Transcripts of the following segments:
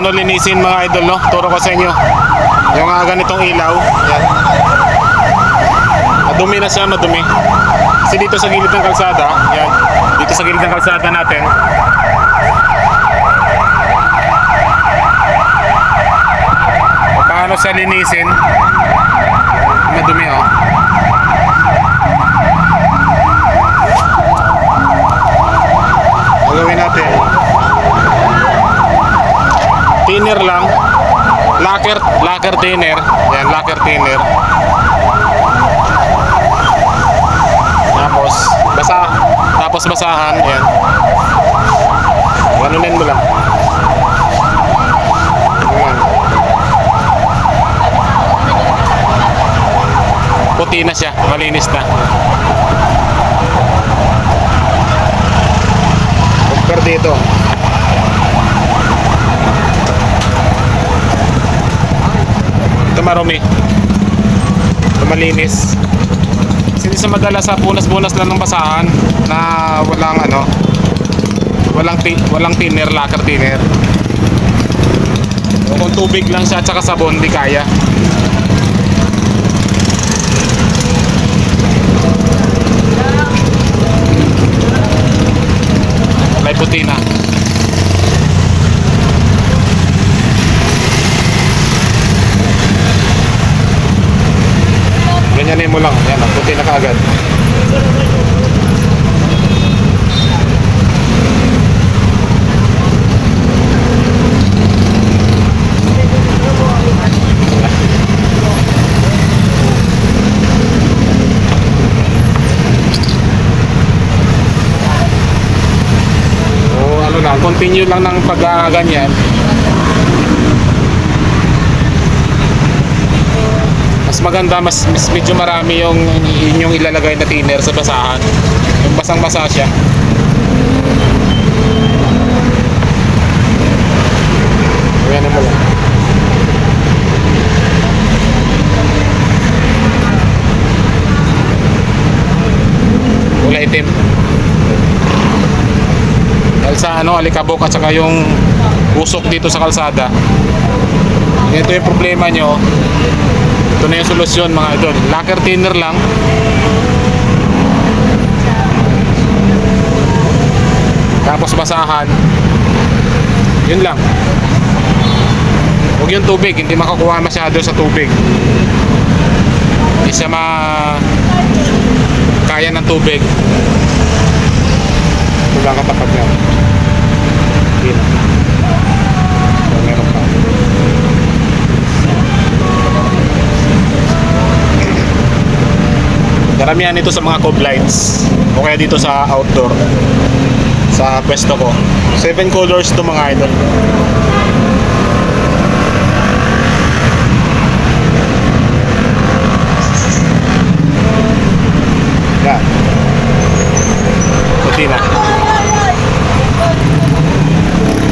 paano linisin mga idol, no? Turo ko sa inyo yung ganitong ilaw. Yan. Madumi na siya, madumi. Kasi dito sa gilid ng kalsada, yan, dito sa gilid ng kalsada natin, paano siya linisin, madumi, oh. Gagawin natin, thinner lang, lacquer thinner. Yan, lacquer thinner. Tapos basahan. Yan, ganunin mo lang. Yan. Puti na siya, malinis na. Compare dito, ito marumi, ito malinis. Kasi hindi sa madala sa bunas-bunas lang ng basahan na walang thinner, lacquer thinner. O kung tubig lang siya at saka sabon, di kaya. May puti na. Ganyanin mo lang. Yan, puti na kaagad. Continue lang ng pag-ganyan. Mas maganda, mas medyo marami yung inyong ilalagay na thinner sa basahan. Yung basang-basa siya. Ayan mo lang. Kulay itim. Dahil sa alikabok at saka yung usok dito sa kalsada. Ito yung problema nyo. Ito na yung solusyon mga idol. Lacquer thinner lang. Tapos basahan. Yun lang. Huwag yung tubig, hindi makakuha masyado sa tubig. Hindi siya kaya ng tubig. Wala katapat niya. Hindi na. So, meron pa. Karamihan ito sa mga cove lights o kaya dito sa outdoor sa pwesto ko. 7 colors to mga idol. Yan. Puti na.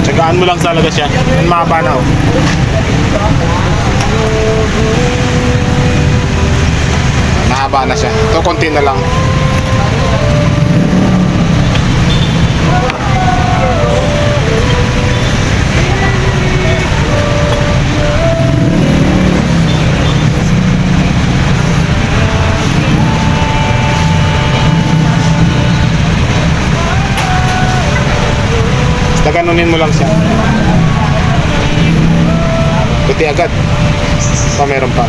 Tsagaan mo lang talaga siya. Ang mahaba na, oh. Mahaba na siya. Ito konti na lang. Ganunin mo lang siya. Puti agad. Pa meron pa.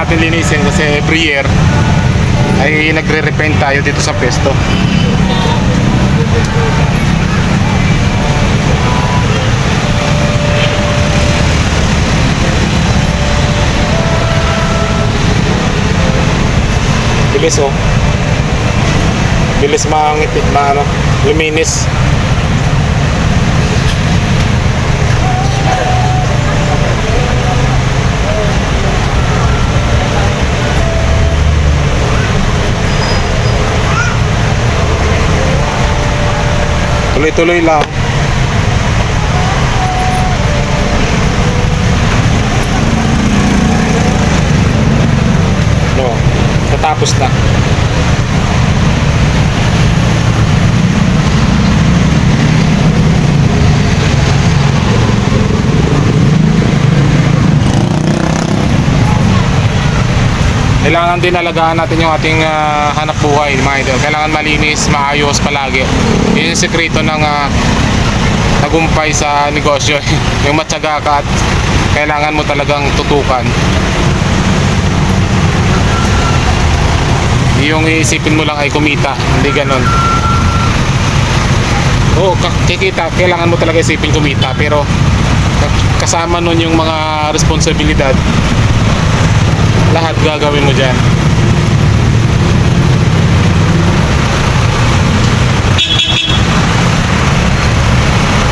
Natin linisin kasi every year ay nagre-repaint tayo dito sa pesto. Bilis, oh. Bilis luminis. Tuloy-tuloy lang. No, natapos na. Kailangan din alagaan natin yung ating hanap buhay, mga idol. Kailangan malinis, maayos palagi. Yun yung sekreto ng tagumpay sa negosyo. Yung matyaga ka at kailangan mo talagang tutukan. Yung iisipin mo lang ay kumita, hindi ganon. Oo, kikita, kailangan mo talaga isipin kumita, pero kasama nun yung mga responsibilidad. Lahat gagawin mo dyan.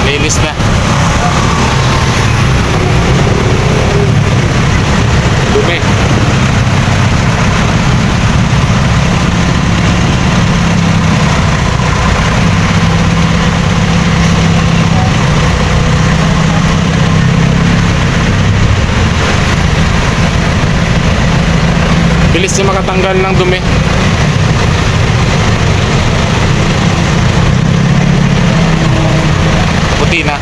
Linis na. Dumi. Bilis niya makatanggal ng dumi. Puti na.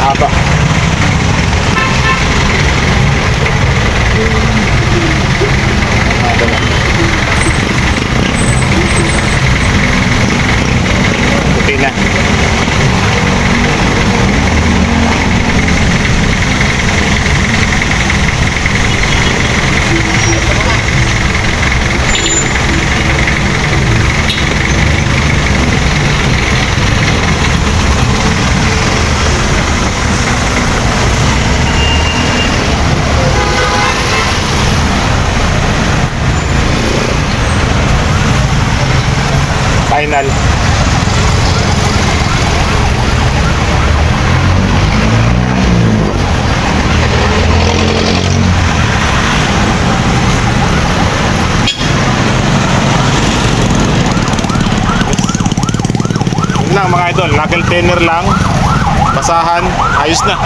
Aba. Puti na. Final. Yun lang mga idol, knuckle thinner lang, basahan, ayos na.